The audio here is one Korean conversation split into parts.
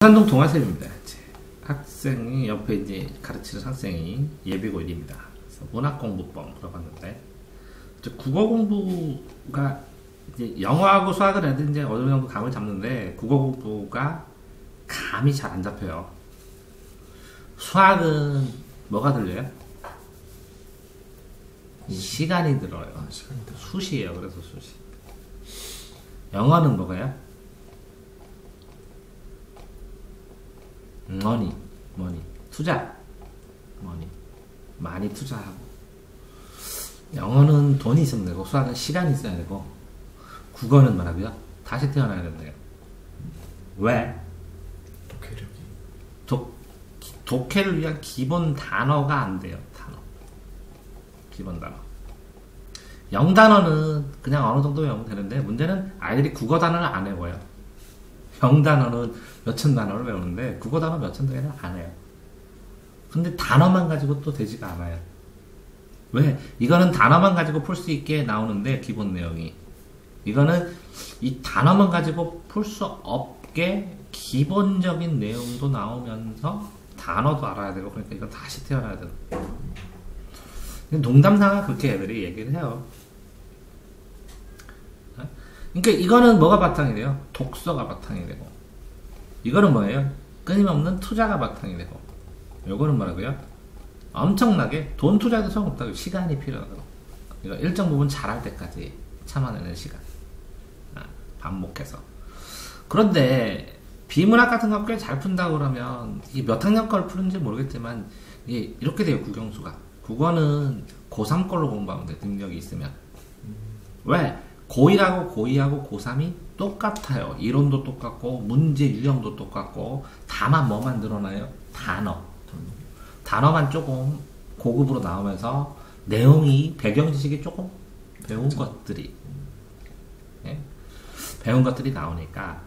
산동 동아쌤입니다. 학생이 옆에 이제 가르치는 학생이 예비고 1입니다. 그래서 문학공부법 들어봤는데 국어 공부가 이제 영어하고 수학은 애들 이제 어느 정도 감을 잡는데 국어 공부가 감이 잘 안 잡혀요. 수학은 뭐가 들려요? 시간이 들어요. 수시예요. 그래서 수시. 영어는 뭐가요? 머니, 투자, 많이 투자하고. 영어는 돈이 있으면 되고, 수학은 시간이 있어야 되고, 국어는 뭐라고요? 다시 태어나야 된대요. 왜? 독해를 위한 기본 단어가 안 돼요. 기본 단어. 영단어는 그냥 어느 정도 외우면 되는데, 문제는 아이들이 국어 단어를 안 외워요. 영단어는 몇천 단어를 외우는데 국어 단어 몇천 단어는 안 해요. 근데 단어만 가지고 또 되지가 않아요. 왜? 이거는 단어만 가지고 풀 수 있게 나오는데 기본 내용이. 이거는 이 단어만 가지고 풀 수 없게 기본적인 내용도 나오면서 단어도 알아야 되고, 그러니까 이건 다시 태어나야 되는. 농담삼아 그렇게 애들이 얘기를 해요. 그러니까 이거는 뭐가 바탕이 돼요? 독서가 바탕이 되고, 이거는 뭐예요? 끊임없는 투자가 바탕이 되고, 요거는 뭐라고요? 엄청나게 돈 투자도 소용없다고, 시간이 필요하다고. 이거 일정 부분 잘할 때까지 참아내는 시간, 반복해서. 그런데 비문학 같은 거 꽤 잘 푼다고 그러면 이게 몇 학년 걸 푸는지 모르겠지만 이게 이렇게 돼요. 국영수가. 국어는 고3 걸로 공부하면 돼, 능력이 있으면. 왜? 고1하고 고2하고 고3이 똑같아요. 이론도 똑같고 문제 유형도 똑같고, 다만 뭐만 늘어나요? 단어만 조금 고급으로 나오면서 내용이, 배경 지식이 조금 배운 것들이, 배운 것들이 나오니까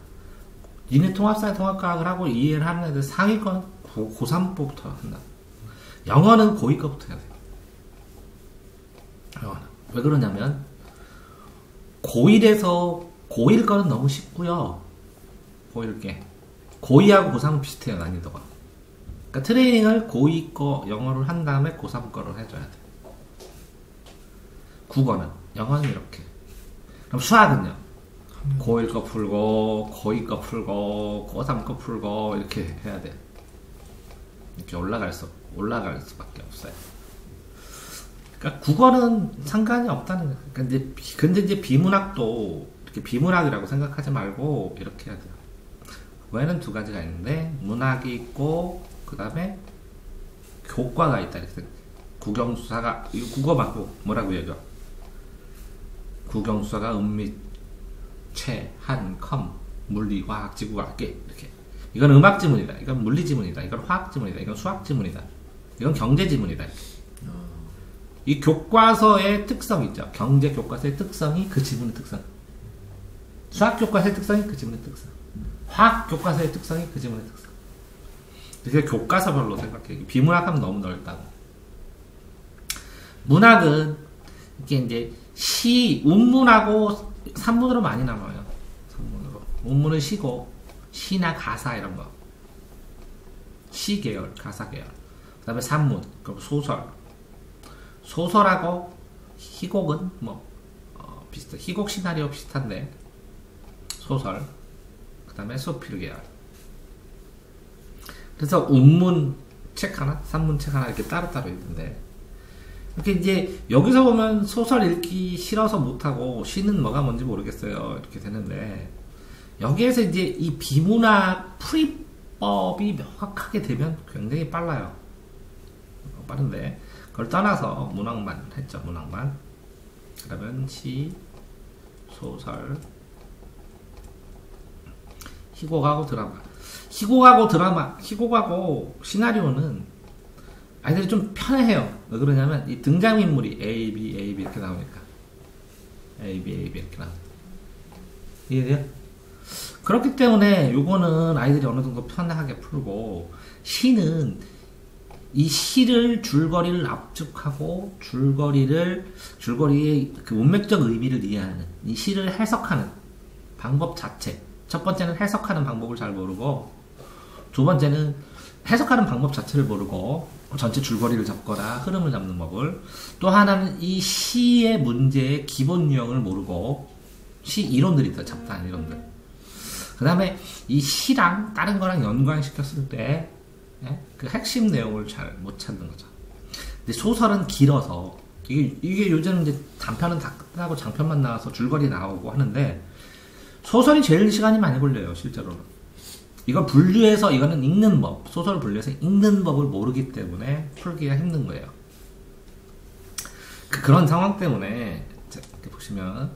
니네 통합사회 통합과학을 하고 이해를 하는 애들 상위권 고3부터 한다. 영어는 고2 거부터 해야 돼. 영어는 왜 그러냐면 고1에서 고1 거는 너무 쉽고요. 고1 게 고2하고 고3은 비슷해요, 난이도가. 그러니까 트레이닝을 고2 거 영어를 한 다음에 고3 거를 해줘야 돼. 국어는, 영어는 이렇게. 그럼 수학은요? 고1 거 풀고 고2 거 풀고 고3 거 풀고 이렇게 해야 돼. 이렇게 올라갈 수밖에 없어요. 그러니까 국어는 상관이 없다는 거예요. 근데 이제 비문학도 이렇게 비문학이라고 생각하지 말고 이렇게 해야 돼요. 국어에는 두 가지가 있는데, 문학이 있고 그 다음에 교과가 있다. 국영수사가, 이거 국어 맞고 뭐라고 얘기해요? 국영수사가 음미, 채, 한, 컴, 물리, 화학, 지구과학, 이렇게. 이건 음악 지문이다. 이건 물리 지문이다. 이건 화학 지문이다. 이건 수학 지문이다. 이건 경제 지문이다. 이 교과서의 특성 있죠. 경제 교과서의 특성이 그 지문의 특성. 수학 교과서의 특성이 그 지문의 특성. 화학 교과서의 특성이 그 지문의 특성. 그래서 교과서별로 생각해. 비문학하면 너무 넓다고. 문학은 이게 이제 운문하고 산문으로 많이 나눠요. 산문으로. 운문은 시고, 시나 가사 이런 거. 시 계열, 가사 계열. 그 다음에 산문, 그럼 소설. 소설하고 희곡은 비슷해. 희곡 시나리오 비슷한데, 소설. 그 다음에 소필 계열. 그래서 운문 책 하나, 산문 책 하나 이렇게 따로따로 있는데, 이렇게 이제 여기서 보면 소설 읽기 싫어서 못하고 시는 뭐가 뭔지 모르겠어요, 이렇게 되는데, 여기에서 이제 이 비문학 풀이법이 명확하게 되면 굉장히 빨라요. 빠른데 그걸 떠나서 문학만 했죠. 문학만. 그러면 시, 소설, 희곡하고 드라마, 희곡하고 시나리오는 아이들이 좀 편해해요. 왜 그러냐면 이 등장인물이 A, B 이렇게 나오니까. A, B 이렇게 나오니까. 이해돼요? 그렇기 때문에 요거는 아이들이 어느 정도 편하게 풀고, 시는 이 시를 줄거리를 압축하고 줄거리의 그 문맥적 의미를 이해하는, 이 시를 해석하는 방법 자체. 첫 번째는 해석하는 방법을 잘 모르고, 두 번째는 해석하는 방법 자체를 모르고 전체 줄거리를 잡거나 흐름을 잡는 법을. 또 하나는 이 시의 문제의 기본 유형을 모르고 시 이론들이 있어요. 잡다한 이론들. 그 다음에 이 시랑 다른 거랑 연관시켰을 때 그 핵심 내용을 잘 못 찾는 거죠. 근데 소설은 길어서 이게 요즘 이제 단편은 다 끝나고 장편만 나와서 줄거리 나오고 하는데 소설이 제일 시간이 많이 걸려요. 실제로는. 이걸 분류해서 이거는 읽는 법, 소설을 분류해서 읽는 법을 모르기 때문에 풀기가 힘든 거예요. 그런 상황 때문에 이렇게 보시면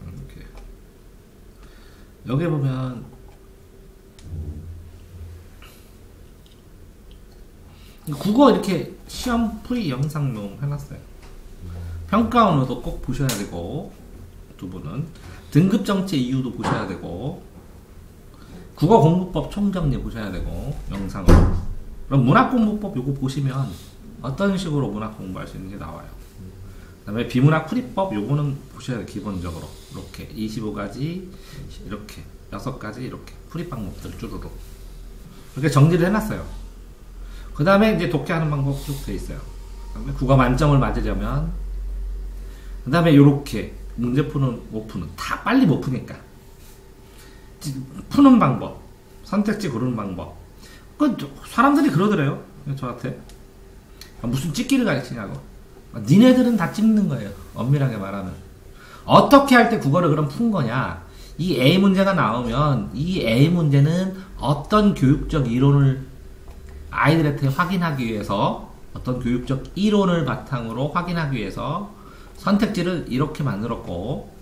이렇게 여기 보면 국어 이렇게 시험 풀이 영상용 해놨어요. 평가원호도 꼭 보셔야 되고, 두 분은 등급 정체 이유도 보셔야 되고, 국어 공부법 총정리 보셔야 되고, 영상으로. 그럼 문학 공부법 요거 보시면 어떤 식으로 문학 공부할 수 있는지 나와요. 그 다음에 비문학 풀이법 요거는 보셔야 돼요. 기본적으로 이렇게 25가지 이렇게 6가지 이렇게 풀이 방법들 쭈루루 이렇게 정리를 해놨어요. 그 다음에 이제 독해하는 방법 쭉 돼 있어요. 그다음에 국어 만점을 맞으려면, 그 다음에 요렇게 문제 푸는, 못 푸는, 다 빨리 못 푸니까 푸는 방법, 선택지 고르는 방법. 그 사람들이 그러더래요. 저한테 무슨 찍기를 가르치냐고. 니네들은 다 찍는 거예요. 엄밀하게 말하면. 어떻게 할 때 국어를 그럼 푼 거냐. 이 A 문제가 나오면 이 A 문제는 어떤 교육적 이론을 아이들한테 확인하기 위해서, 어떤 교육적 이론을 바탕으로 확인하기 위해서 선택지를 이렇게 만들었고,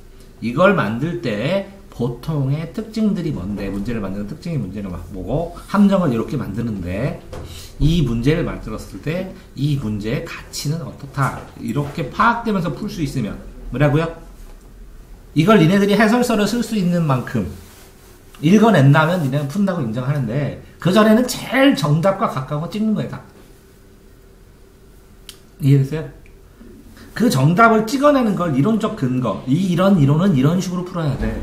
이걸 만들 때 보통의 특징들이 뭔데, 문제를 만드는 특징이 문제를 보고 함정을 이렇게 만드는데, 이 문제를 만들었을 때 이 문제의 가치는 어떻다, 이렇게 파악되면서 풀 수 있으면 뭐라고요? 이걸 니네들이 해설서를 쓸 수 있는 만큼 읽어낸다면 니네는 푼다고 인정하는데, 그전에는 제일 정답과 가까운 거 찍는 거예요. 다. 이해됐어요? 그 정답을 찍어내는 걸 이론적 근거, 이런 이론은 이런 식으로 풀어야 돼,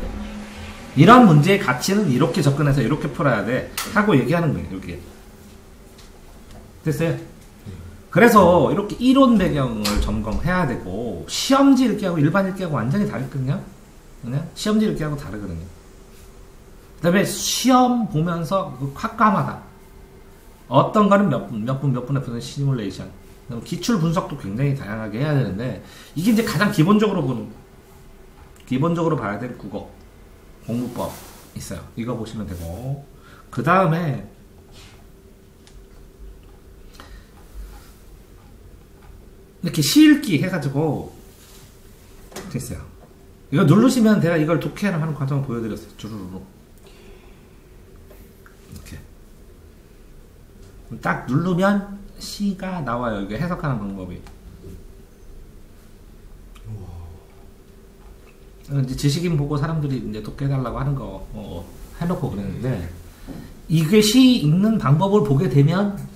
이런 문제의 가치는 이렇게 접근해서 이렇게 풀어야 돼 하고 얘기하는 거예요. 여기에. 됐어요? 그래서 이렇게 이론 배경을 점검해야 되고, 시험지 읽기하고 일반 읽기하고 완전히 다르거든요. 그냥 시험지 읽기하고 다르거든요. 그 다음에 시험 보면서 학과마다 어떤 거는 몇 분에 푸는 시뮬레이션, 기출 분석도 굉장히 다양하게 해야 되는데, 이게 이제 가장 기본적으로 봐야 될 국어 공부법 있어요. 이거 보시면 되고, 그 다음에 이렇게 시읽기 해가지고 됐어요. 이거 누르시면 내가 이걸 독해하는 과정을 보여드렸어요. 주르르 이렇게 딱 누르면 시가 나와요. 이게 해석하는 방법이. 이제 지식인 보고 사람들이 이제 독해해달라고 하는 거 해놓고 그랬는데, 이게 시 읽는 방법을 보게 되면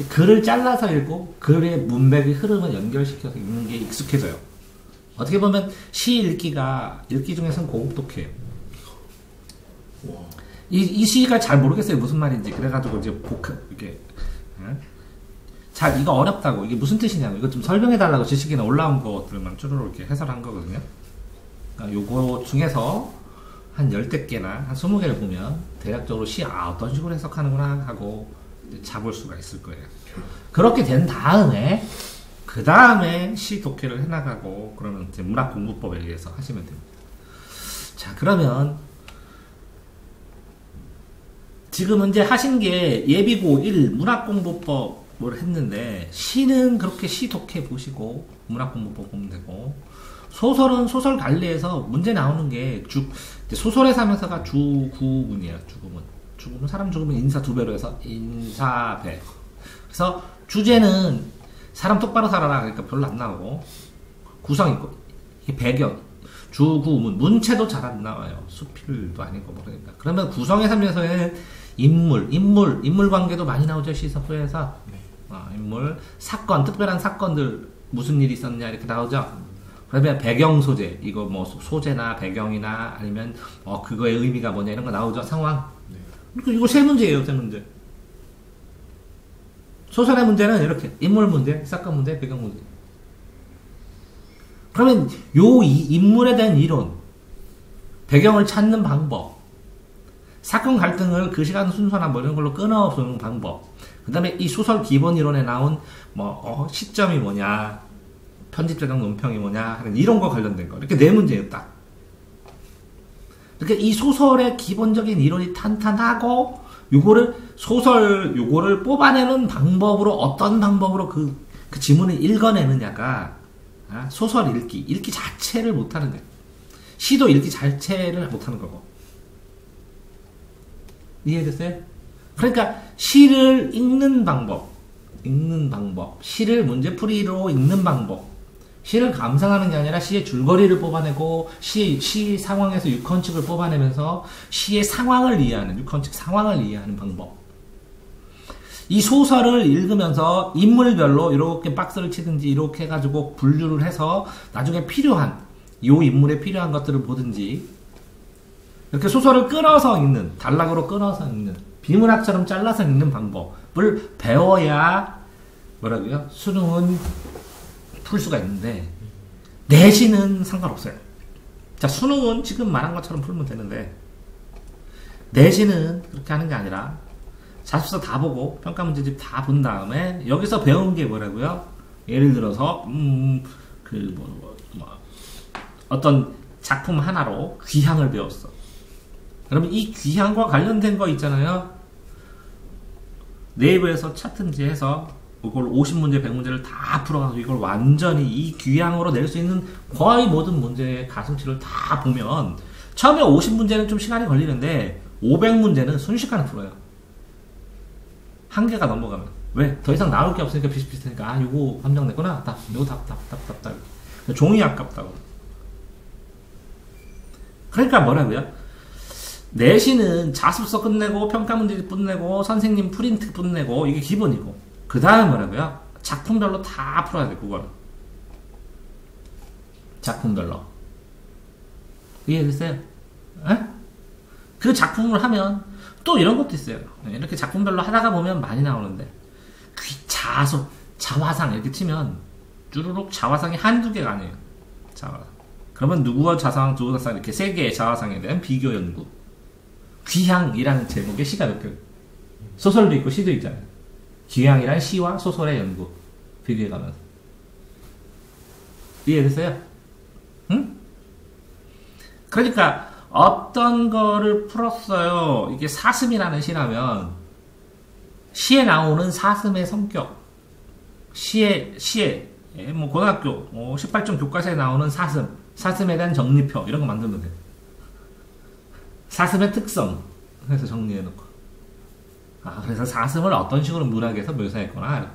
글을 잘라서 읽고 글의 문맥의 흐름을 연결시켜서 읽는 게 익숙해져요. 어떻게 보면 시 읽기가 읽기 중에서는 고급 독해예요. 이 시가 잘 모르겠어요. 무슨 말인지. 그래가지고 이제 이게 잘 이거 어렵다고, 이게 무슨 뜻이냐고, 이거 좀 설명해달라고 지식인에 올라온 것들만 쭈루루 이렇게 해설한 거거든요. 그러니까 요거 중에서 한 10대 개나 한 20개를 보면 대략적으로 시 어떤 식으로 해석하는구나 하고 잡을 수가 있을 거예요. 그렇게 된 다음에 그 다음에 시 독해를 해나가고, 그러면 이제 문학 공부법에 의해서 하시면 됩니다. 자, 그러면 지금 현재 하신 게 예비고 1 문학 공부법을 했는데, 시는 그렇게 시 독해 보시고 문학 공부법 보면 되고, 소설은 소설 관리에서 문제 나오는 게 소설에서 하면서가 주구문이에요. 주구문. 사람 죽으면 인사 2배로 해서 인사배. 그래서 주제는 사람 똑바로 살아라, 그러니까 별로 안 나오고, 구성 있고, 이게 배경, 주구문, 문체도 잘 안 나와요. 수필도 아니고 그러니까. 그러면 구성의 삶에서는 인물 관계도 많이 나오죠. 시서에서 인물, 사건, 특별한 사건들, 무슨 일이 있었냐 이렇게 나오죠. 그러면 배경 소재, 이거 뭐 소재나 배경이나 아니면 그거의 의미가 뭐냐 이런 거 나오죠. 상황. 그러니까 이거 세 문제예요, 세 문제. 소설의 문제는 이렇게 인물 문제, 사건 문제, 배경 문제. 그러면 인물에 대한 이론, 배경을 찾는 방법, 사건 갈등을 그 시간 순서나 뭐 이런 걸로 끊어보는 방법, 그 다음에 이 소설 기본 이론에 나온 시점이 뭐냐, 편집자적 논평이 뭐냐 하는 이런 거 관련된 거. 이렇게 네 문제예요, 딱. 그러니까 이 소설의 기본적인 이론이 탄탄하고 요거를 뽑아내는 방법으로 어떤 방법으로 그 지문을 읽어내느냐가 소설 읽기 자체를 못하는 거예요. 시도 읽기 자체를 못하는 거고. 이해됐어요? 그러니까 시를 읽는 방법, 시를 문제풀이로 읽는 방법, 시를 감상하는 게 아니라 시의 줄거리를 뽑아내고 시 상황에서 유컨측을 뽑아내면서 시의 상황을 이해하는, 유컨측 상황을 이해하는 방법. 이 소설을 읽으면서 인물별로 이렇게 박스를 치든지 이렇게 해가지고 분류를 해서 나중에 필요한, 요 인물에 필요한 것들을 보든지 이렇게 소설을 끊어서 읽는, 단락으로 끊어서 읽는, 비문학처럼 잘라서 읽는 방법을 배워야 뭐라고요? 수능은 풀 수가 있는데 내신은 상관없어요. 자, 수능은 지금 말한 것처럼 풀면 되는데 내신은 그렇게 하는 게 아니라 자습서 다 보고 평가문제집 다 본 다음에 여기서 배운 게 뭐라고요? 예를 들어서 어떤 작품 하나로 귀향을 배웠어. 그러면 이 귀향과 관련된 거 있잖아요. 네이버에서 찾든지 해서 이걸 50문제, 100문제를 다 풀어가지고 이걸 완전히 이 귀향으로 낼 수 있는 거의 모든 문제의 가중치를 다 보면 처음에 50문제는 좀 시간이 걸리는데 500문제는 순식간에 풀어요. 한계가 넘어가면. 왜? 더 이상 나올 게 없으니까 비슷비슷하니까 요거 함정됐구나. 요거 답. 종이 아깝다고. 그러니까 뭐라고요? 내신은 자습서 끝내고 평가문제 끝내고 선생님 프린트 끝내고 이게 기본이고 그 다음에 뭐라고요? 작품별로 다 풀어야 돼. 그거는 작품별로. 이해됐어요? 에? 그 작품을 하면 또 이런 것도 있어요. 이렇게 작품별로 하다가 보면 많이 나오는데 자화상 이렇게 치면 쭈루룩 자화상이 한두 개가 아니에요. 자화상. 그러면 누구와 자화상, 누구와 자화상 이렇게 세 개의 자화상에 대한 비교 연구. 귀향이라는 제목의 시가 몇 개. 소설도 있고 시도 있잖아요. 귀향이란 시와 소설의 연구. 비교해가면서. 이해됐어요? 응? 그러니까 어떤 거를 풀었어요. 이게 사슴이라는 시라면 시에 나오는 사슴의 성격, 시에 뭐 고등학교 18점 교과서에 나오는 사슴에 대한 정리표 이런 거 만들면 돼요. 사슴의 특성 해서 정리해놓고 그래서 사슴을 어떤 식으로 문학에서 묘사했구나 이렇게.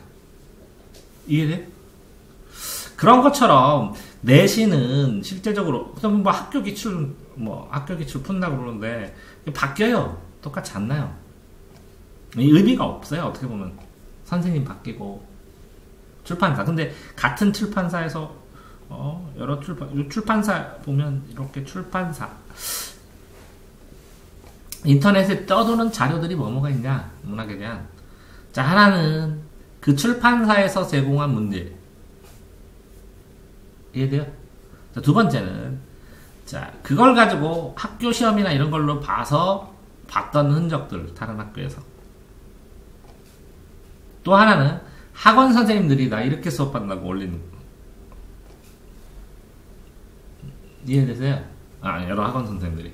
이해돼? 그런 것처럼 내신은 실제적으로 뭐 학교 기출 푼다고 그러는데 바뀌어요. 똑같지 않나요? 의미가 없어요. 어떻게 보면 선생님 바뀌고 출판사. 근데 같은 출판사에서 여러 출판사 보면 이렇게 출판사 인터넷에 떠도는 자료들이 뭐가 있냐 문학에 대한. 자, 하나는 그 출판사에서 제공한 문제. 이해돼요? 자, 두 번째는 자, 그걸 가지고 학교 시험이나 이런 걸로 봐서 봤던 흔적들, 다른 학교에서. 또 하나는 학원 선생님들이 나 이렇게 수업한다고 올리는 거. 이해되세요? 여러 학원 선생님들이.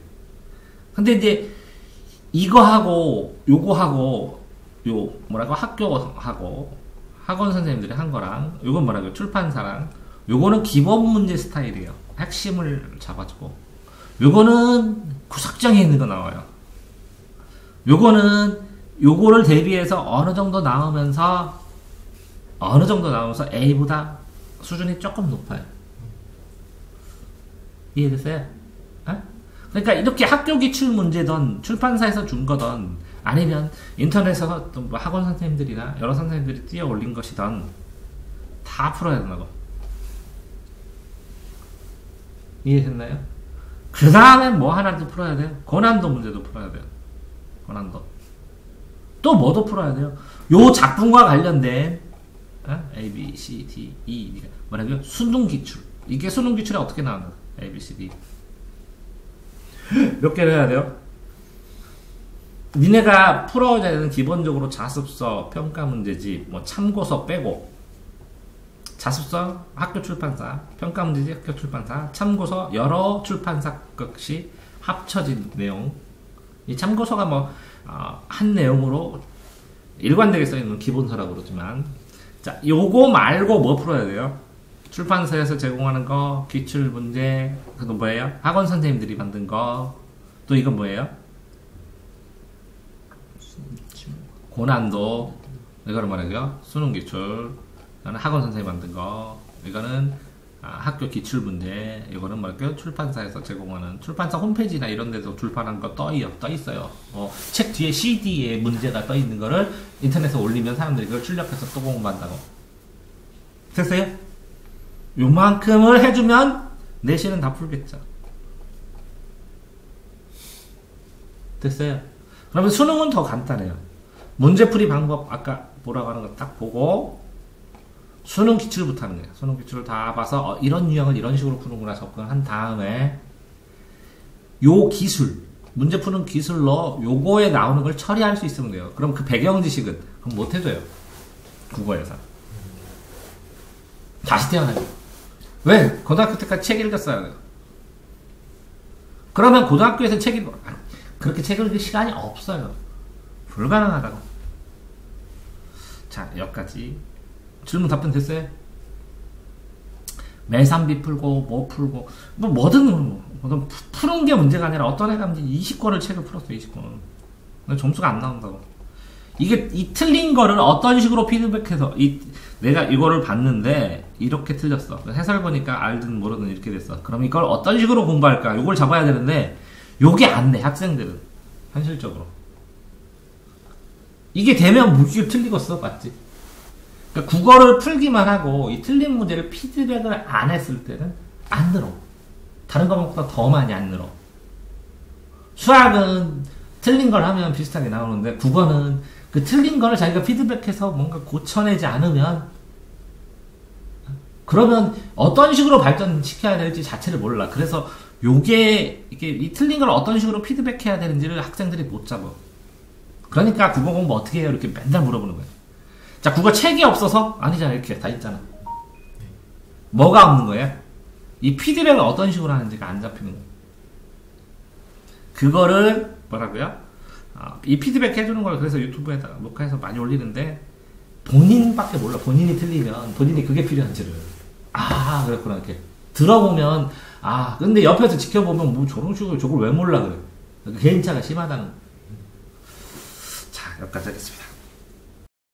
근데 이제 이거 하고 요거 하고 학교하고 학원 선생님들이 한 거랑 요건 뭐라고요? 출판사랑 요거는 기본 문제 스타일이에요. 핵심을 잡아주고 요거는 구석정에 있는 거 나와요. 요거는 요거를 대비해서 어느 정도 나오면서 A보다 수준이 조금 높아요. 이해됐어요? 그러니까 이렇게 학교 기출 문제든 출판사에서 준 거든 아니면 인터넷에서 또 뭐 학원 선생님들이나 여러 선생님들이 띄어 올린 것이든 다 풀어야 된다고. 이해됐나요? 그 다음에 뭐 하나도 풀어야 돼요. 고난도 문제도 풀어야 돼요. 고난도. 또 뭐도 풀어야 돼요. 요 작품과 관련된 A, B, C, D, E 뭐라고요? 수능 기출. 이게 수능 기출에 어떻게 나오는 거야? A, B, C, D. 몇 개를 해야 돼요? 니네가 풀어야 되는 기본적으로 자습서, 평가 문제집, 뭐 참고서 빼고 자습서 학교 출판사, 평가 문제집 학교 출판사, 참고서 여러 출판사 것이 합쳐진 내용. 이 참고서가 뭐 한 내용으로 일관되게 써있는 기본서라고 그러지만, 자, 요거 말고 뭐 풀어야 돼요? 출판사에서 제공하는 거, 기출 문제, 그건 뭐예요? 학원 선생님들이 만든 거, 또 이건 뭐예요? 고난도, 이거는 뭐라고요? 수능 기출, 이거는 학원 선생님이 만든 거, 이거는 학교 기출 문제, 이거는 뭐랄까요? 출판사에서 제공하는, 출판사 홈페이지나 이런 데서 출판한 거 떠 있어요. 책 뒤에 CD에 문제가 떠 있는 거를 인터넷에 올리면 사람들이 그걸 출력해서 또 공부한다고. 됐어요? 요만큼을 해주면 내신은 다 풀겠죠. 됐어요? 그러면 수능은 더 간단해요. 문제풀이 방법 아까 뭐라고 하는 거 딱 보고 수능 기출부터 하는 거예요. 수능 기출을 다 봐서 이런 유형을 이런 식으로 푸는구나 접근한 다음에 요 기술, 문제 푸는 기술로 요거에 나오는 걸 처리할 수 있으면 돼요. 그럼 그 배경 지식은 그럼 못 해줘요. 국어에서. 다시 태어나요. 왜? 고등학교 때까지 책 읽었어야 돼요. 그러면 고등학교에서 책 읽어. 그렇게 책 읽을 시간이 없어요. 불가능하다고. 자, 여기까지. 질문 답변 됐어요? 매산비 풀고 뭐 풀고 뭐든 푸는 게 문제가 아니라 어떤 애가 20권을 책을 풀었어. 20권. 근데 점수가 안 나온다고. 이게 이 틀린 거를 어떤 식으로 피드백해서 내가 이거를 봤는데 이렇게 틀렸어. 해설 보니까 알든 모르든 이렇게 됐어. 그럼 이걸 어떤 식으로 공부할까? 이걸 잡아야 되는데 요게 안 돼. 학생들은 현실적으로. 이게 되면 무지개 틀리겠어. 맞지? 그러니까 국어를 풀기만 하고 이 틀린 문제를 피드백을 안 했을 때는 안 늘어. 다른 과목보다 더 많이 안 늘어. 수학은 틀린 걸 하면 비슷하게 나오는데 국어는 그 틀린 거를 자기가 피드백해서 뭔가 고쳐내지 않으면 그러면 어떤 식으로 발전시켜야 될지 자체를 몰라. 그래서 이게 이 틀린 걸 어떤 식으로 피드백해야 되는지를 학생들이 못 잡아. 그러니까 국어 공부 어떻게 해요? 이렇게 맨날 물어보는 거야. 자, 국어 책이 없어서? 아니잖아. 이렇게 다 있잖아. 뭐가 없는 거예요? 이 피드백을 어떤 식으로 하는지가 안 잡히는 거예요. 그거를 뭐라고요? 이 피드백 해주는 걸 그래서 유튜브에다가 녹화해서 많이 올리는데 본인밖에 몰라. 본인이 틀리면 본인이 그게 필요한지를. 그랬구나. 이렇게 들어보면 근데 옆에서 지켜보면 뭐 저런 식으로 저걸 왜 몰라 그래. 개인차가 심하다는 거. 자, 여기까지 하겠습니다.